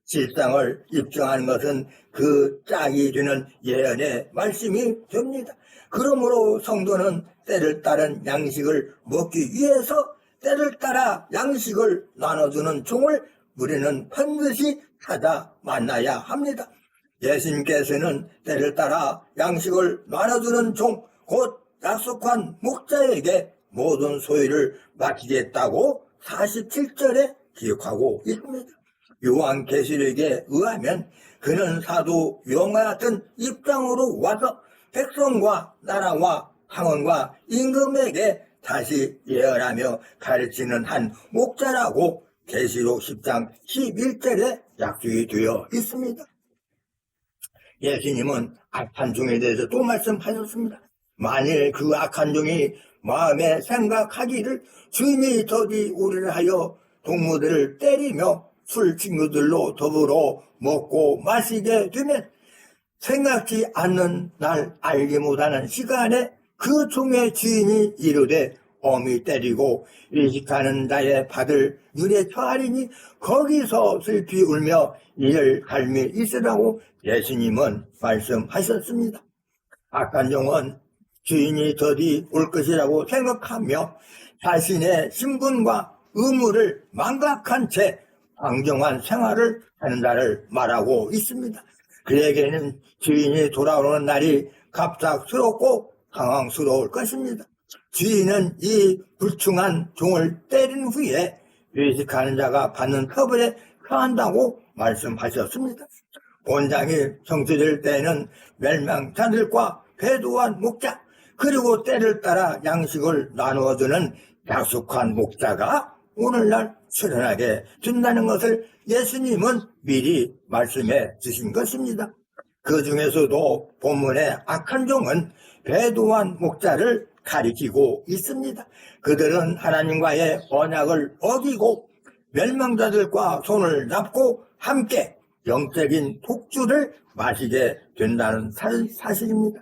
실상을 입증하는 것은 그 짝이 되는 예언의 말씀이 됩니다. 그러므로 성도는 때를 따른 양식을 먹기 위해서 때를 따라 양식을 나눠주는 종을 우리는 반드시 찾아 만나야 합니다. 예수님께서는 때를 따라 양식을 나눠주는 종, 곧 약속한 목자에게 모든 소유를 맡기겠다고 47절에 기록하고 있습니다. 요한계시록에 의하면 그는 사도 요한과 같은 입장으로 와서 백성과 나라와 황혼과 임금에게 다시 예언하며 가르치는 한 목자라고 계시록 10장 11절에 약속이 되어 있습니다. 예수님은 악한 종에 대해서 또 말씀하셨습니다. 만일 그 악한 종이 마음에 생각하기를 주인이 더디 우리를 하여 동무들을 때리며 술 친구들로 더불어 먹고 마시게 되면 생각지 않는 날 알지 못하는 시간에 그 종의 주인이 이르되 어미 때리고 일식하는 자의 받을 눈에 처하리니 거기서 슬피 울며 이를 갈미 있으라고 예수님은 말씀하셨습니다. 악한 종은 주인이 더디 올 것이라고 생각하며 자신의 신분과 의무를 망각한 채 황정한 생활을 하는 자를 말하고 있습니다. 그에게는 주인이 돌아오는 날이 갑작스럽고 당황스러울 것입니다. 주인은 이 불충한 종을 때린 후에 외식하는 자가 받는 처벌에 처한다고 말씀하셨습니다. 본장이 성취될 때에는 멸망자들과 배도한 목자 그리고 때를 따라 양식을 나누어주는 약속한 목자가 오늘날 출현하게 된다는 것을 예수님은 미리 말씀해 주신 것입니다. 그 중에서도 본문의 악한 종은 배도한 목자를 가리키고 있습니다. 그들은 하나님과의 언약을 어기고 멸망자들과 손을 잡고 함께 영적인 독주를 마시게 된다는 사실입니다.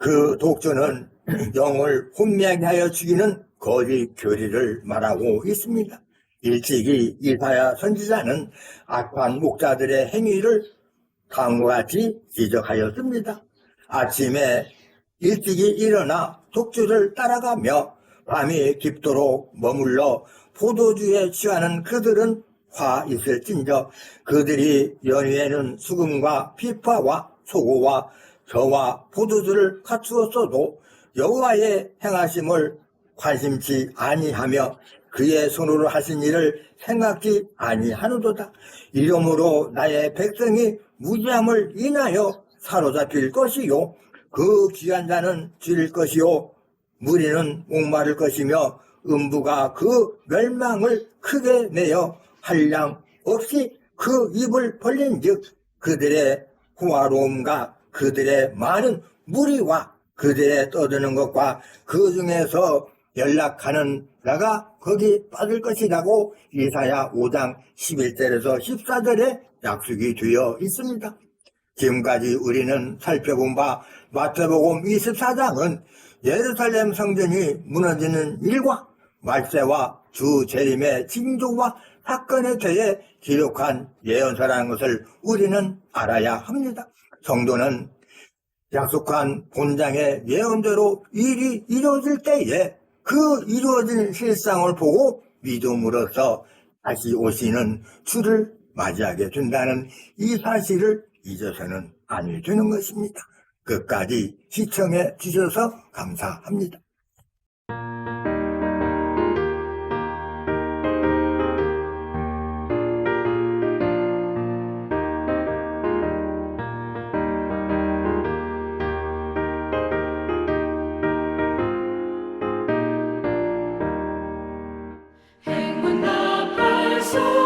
그 독주는 영을 혼미하게 하여 죽이는 거짓 교리를 말하고 있습니다. 일찍이 이사야 선지자는 악한 목자들의 행위를 다음과 같이 지적하였습니다. 아침에 일찍이 일어나 독주를 따라가며 밤이 깊도록 머물러 포도주에 취하는 그들은 화 있을진저 그들이 연휴에는 수금과 피파와 소고와 저와 포도주를 갖추었어도 여호와의 행하심을 관심치 아니하며 그의 손으로 하신 일을 생각지 아니하노도다. 이러므로 나의 백성이 무지함을 인하여 사로잡힐 것이요 그 귀한 자는 줄일 것이요 무리는 목마를 것이며 음부가 그 멸망을 크게 내어 한량 없이 그 입을 벌린즉 그들의 호화로움과 그들의 많은 무리와 그들의 떠드는 것과 그 중에서 연락하는 자가 거기 빠질 것이라고 이사야 5장 11절에서 14절에 약속이 되어 있습니다. 지금까지 우리는 살펴본 바 마태복음 24장은 예루살렘 성전이 무너지는 일과 말세와 주 재림의 징조와 사건에 대해 기록한 예언서라는 것을 우리는 알아야 합니다. 성도는 약속한 본장의 예언대로 일이 이루어질 때에 그 이루어진 실상을 보고 믿음으로써 다시 오시는 주를 맞이하게 된다는 이 사실을 잊어서는 아니 되는 것입니다. 끝까지 시청해 주셔서 감사합니다. 행운 나팔 소